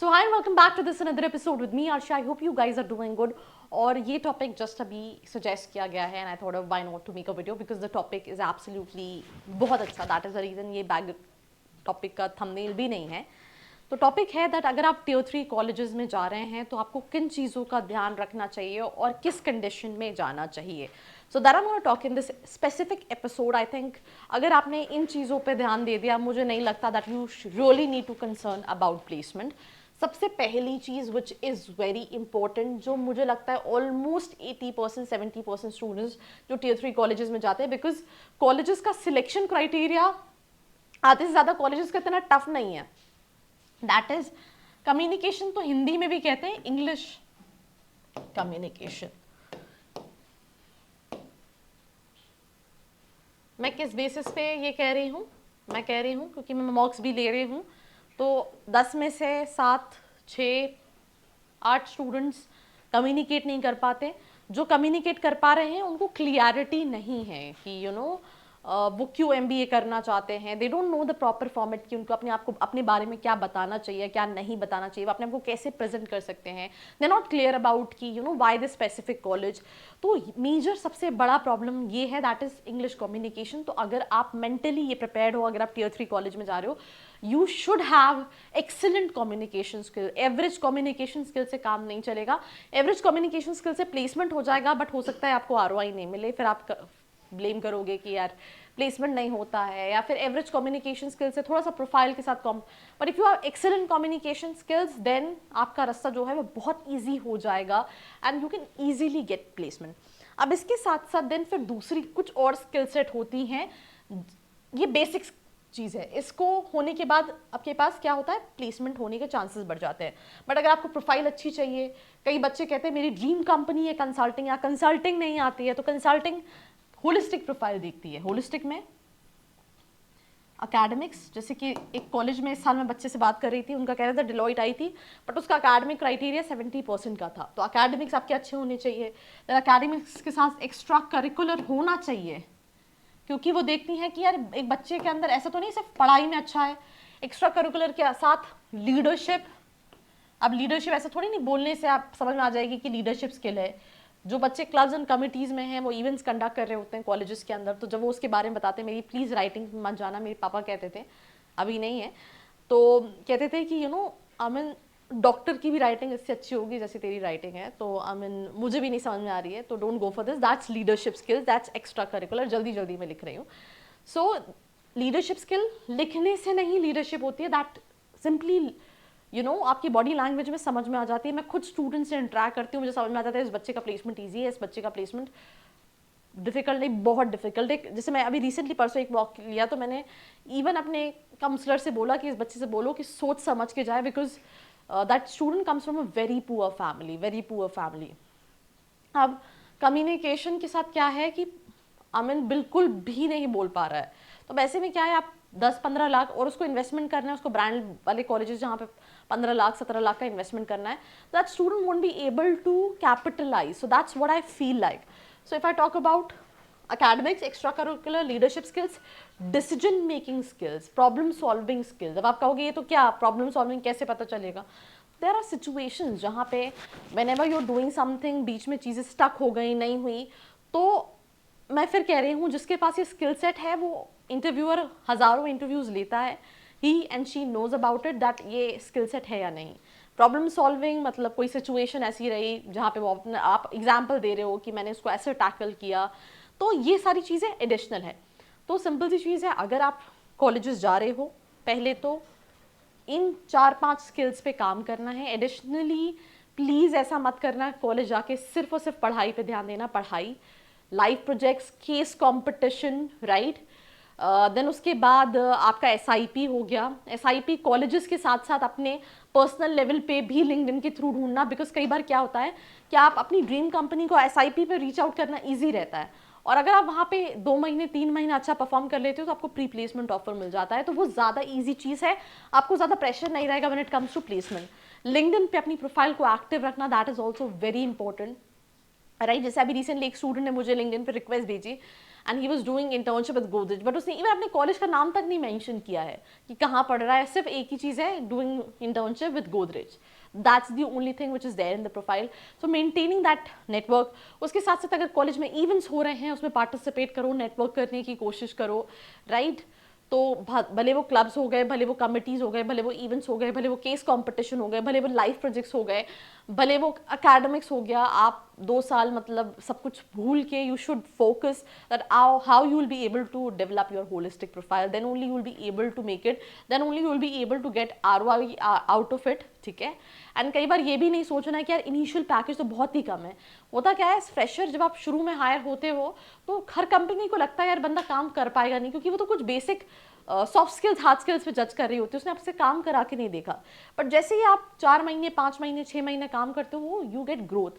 So hi and welcome back to this another episode with me Arsha. I hope you guys are doing good. और ये topic just अभी suggest किया गया है and I thought of why not to make a video because the topic is absolutely बहुत अच्छा. That is the reason ये bag topic का थंबनेल भी नहीं है. तो टॉपिक है दैट अगर आप टियर 3 कॉलेजेस में जा रहे हैं तो आपको किन चीज़ों का ध्यान रखना चाहिए और किस कंडीशन में जाना चाहिए. So that I am gonna talk in this specific episode. I think अगर आपने इन चीज़ों पे ध्यान दे दिया मुझे नहीं लगता that you really need to concern about placement. सबसे पहली चीज़ विच इज़ वेरी इंपॉर्टेंट जो मुझे लगता है ऑलमोस्ट 80% 70% स्टूडेंट्स जो टियर 3 कॉलेजेस में जाते हैं बिकॉज कॉलेजेस का सिलेक्शन क्राइटेरिया आधे से ज़्यादा कॉलेजेस का इतना टफ नहीं है. That is communication. तो हिंदी में भी कहते हैं इंग्लिश कम्युनिकेशन. मैं किस बेसिस पे ये कह रही हूँ? मैं कह रही हूँ क्योंकि मैं मॉक्स भी ले रही हूँ. तो 10 में से 7, 6, 8 स्टूडेंट्स कम्युनिकेट नहीं कर पाते. जो कम्युनिकेट कर पा रहे हैं उनको क्लियरिटी नहीं है कि वो क्यों MBA करना चाहते हैं. They don't know the proper format कि उनको अपने आप को अपने बारे में क्या बताना चाहिए क्या नहीं बताना चाहिए, वो अपने आप को कैसे प्रेजेंट कर सकते हैं. दे नॉट क्लियर अबाउट कि व्हाई दिस स्पेसिफिक कॉलेज. तो मेजर सबसे बड़ा प्रॉब्लम ये है दैट इज इंग्लिश कम्युनिकेशन. तो अगर आप मेंटली ये प्रिपेयर्ड हो, अगर आप टियर 3 कॉलेज में जा रहे हो, you should have excellent communication skill. Average communication skill से काम नहीं चलेगा. एवरेज कम्युनिकेशन स्किल से प्लेसमेंट हो जाएगा बट हो सकता है आपको ROI नहीं मिले. फिर आप ब्लेम करोगे कि यार प्लेसमेंट नहीं होता है, या फिर एवरेज कम्युनिकेशन स्किल से थोड़ा सा प्रोफाइल के साथ कम. But if you have excellent communication skills then आपका रास्ता जो है वो बहुत ईजी हो जाएगा and you can easily get placement. अब इसके साथ साथ देन फिर दूसरी कुछ और स्किल सेट होती हैं. ये बेसिक चीज़ है. इसको होने के बाद आपके पास क्या होता है, प्लेसमेंट होने के चांसेस बढ़ जाते हैं. बट अगर आपको प्रोफाइल अच्छी चाहिए, कई बच्चे कहते हैं मेरी ड्रीम कंपनी है कंसल्टिंग, या कंसल्टिंग नहीं आती है, तो कंसल्टिंग होलिस्टिक प्रोफाइल देखती है. होलिस्टिक में अकेडमिक्स, जैसे कि एक कॉलेज में इस साल मैं बच्चे से बात कर रही थी, उनका कह रहा था डिलॉइट आई थी बट उसका अकेडमिक क्राइटेरिया 70% का था. तो अकेडमिक्स आपके अच्छे होने चाहिए. अकेडमिक्स के साथ एक्स्ट्रा करिकुलर होना चाहिए क्योंकि वो देखती हैं कि यार एक बच्चे के अंदर ऐसा तो नहीं सिर्फ पढ़ाई में अच्छा है, एक्स्ट्रा करिकुलर के साथ लीडरशिप. अब लीडरशिप ऐसा थोड़ी नहीं बोलने से आप समझ में आ जाएगी कि लीडरशिप स्किल है. जो बच्चे क्लब्स एंड कमिटीज़ में हैं वो इवेंट्स कंडक्ट कर रहे होते हैं कॉलेजेस के अंदर, तो जब वो उसके बारे में बताते हैं, मेरी प्लीज़ राइटिंग मत जाना, मेरे पापा कहते थे, अभी नहीं है, तो कहते थे कि आमिन डॉक्टर की भी राइटिंग इससे अच्छी होगी जैसे तेरी राइटिंग है. तो आमिन मुझे भी नहीं समझ में आ रही है, तो don't go for this. That's leadership skills, that's extra curricular. जल्दी जल्दी मैं लिख रही हूँ. सो लीडरशिप स्किल लिखने से नहीं लीडरशिप होती है. दैट सिंपली आपकी बॉडी लैंग्वेज में समझ में आ जाती है. मैं खुद स्टूडेंट से इंटरेक्ट करती हूँ, मुझे समझ में आ जाता है इस बच्चे का प्लेसमेंट ईजी है, इस बच्चे का प्लेसमेंट डिफिकल्ट नहीं, बहुत डिफिकल्ट है. जैसे मैं अभी रिसेंटली परसों एक वॉक लिया तो मैंने इवन अपने काउंसलर से बोला कि इस बच्चे से बोलो कि सोच समझ के जाए because that student comes from a very poor family, very poor family. अब कम्युनिकेशन के साथ क्या है कि अमिन बिल्कुल भी नहीं बोल पा रहा है, तो वैसे में क्या है, आप 10-15 लाख और उसको इन्वेस्टमेंट करना है, उसको ब्रांड वाले कॉलेजेस जहाँ पे 15 लाख 17 लाख का इन्वेस्टमेंट करना है, that student won't be able to capitalize. So that's what I feel like. So if I talk about academics, extracurricular, leadership skills, decision making skills, problem solving skills. अब आप कहोगे ये तो क्या problem solving कैसे पता चलेगा? There are situations जहाँ पे whenever you're doing something बीच में चीज़ें stuck हो गई, नहीं हुई, तो मैं फिर कह रही हूँ जिसके पास ये स्किल सेट है वो इंटरव्यूअर हज़ारों इंटरव्यूज़ लेता है, he and she knows about it that ये स्किल सेट है या नहीं. प्रॉब्लम सॉल्विंग मतलब कोई सिचुएशन ऐसी रही जहाँ पे वो आप एग्जाम्पल दे रहे हो कि मैंने इसको ऐसे टैकल किया, तो ये सारी चीज़ें एडिशनल है. तो सिंपल सी चीज़ है, अगर आप कॉलेजेस जा रहे हो पहले तो इन 4-5 स्किल्स पे काम करना है. एडिशनली प्लीज़ ऐसा मत करना कॉलेज जाके सिर्फ और सिर्फ पढ़ाई पे ध्यान देना. पढ़ाई, live projects, case competition, right. Then उसके बाद आपका SIP हो गया. SIP कॉलेजेस के साथ साथ अपने पर्सनल लेवल पे भी लिंक्डइन के थ्रू ढूंढना, बिकॉज कई बार क्या होता है कि आप अपनी ड्रीम कंपनी को SIP पे रीच आउट करना ईजी रहता है, और अगर आप वहाँ पे 2 महीने 3 महीने अच्छा परफॉर्म कर लेते हो तो आपको प्री प्लेसमेंट ऑफर मिल जाता है. तो वो ज़्यादा ईजी चीज़ है, आपको ज़्यादा प्रेशर नहीं रहेगा when it comes to placement. LinkedIn पे अपनी प्रोफाइल को एक्टिव रखना, that is also very important. Right जैसे अभी रिसेंटली एक स्टूडेंट ने मुझे लिंक्डइन पे रिक्वेस्ट भेजी and he was doing internship with Godrej, but उसने इवन अपने कॉलेज का नाम तक नहीं मेंशन किया है कि कहाँ पढ़ रहा है, सिर्फ एक ही चीज़ है, doing internship with Godrej. That's the only thing which is there in the profile. So maintaining that network. उसके साथ साथ अगर कॉलेज में इवेंट्स हो रहे हैं उसमें पार्टिसिपेट करो, नेटवर्क करने की कोशिश करो, राइट. तो भले वो क्लब्स हो गए, भले वो कमिटीज़ हो गए, भले वो इवेंट्स हो गए, भले वो केस कंपटीशन हो गए, भले वो लाइव प्रोजेक्ट्स हो गए, भले वो एकेडमिक्स हो गया, आप 2 साल मतलब सब कुछ भूल के you should focus that how you will be able to develop your holistic profile, then only you will be able to make it, then only you will be able to get ROI out of it. ठीक है. And कई बार ये भी नहीं सोचना है कि यार इनिशियल पैकेज तो बहुत ही कम है. होता क्या है, फ्रेशर जब आप शुरू में हायर होते हो तो हर कंपनी को लगता है यार बंदा काम कर पाएगा नहीं, क्योंकि वो तो कुछ basic soft skills, hard skills पे जज कर रही होती है, उसने आपसे काम करा के नहीं देखा. बट जैसे ही आप 4 महीने 5 महीने 6 महीने काम करते हो, यू गेट ग्रोथ.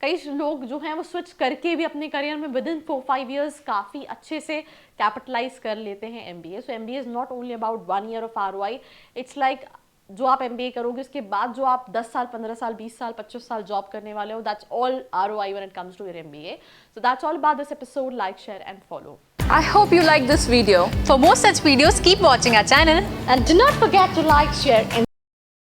कई लोग जो हैं वो स्विच करके भी अपने करियर में विद इन 4-5 ईयर्स काफ़ी अच्छे से कैपिटलाइज कर लेते हैं MBA. So MBA is not only about 1 year of ROI. It's like जो आप MBA करोगे उसके बाद जो आप 10 साल 15 साल 20 साल 25 साल जॉब करने वाले हो, that's all ROI when it comes to your MBA. So that's all about this episode. Like, share and follow. I hope you liked this video. For more such videos, keep watching our channel. And do not forget to like, share and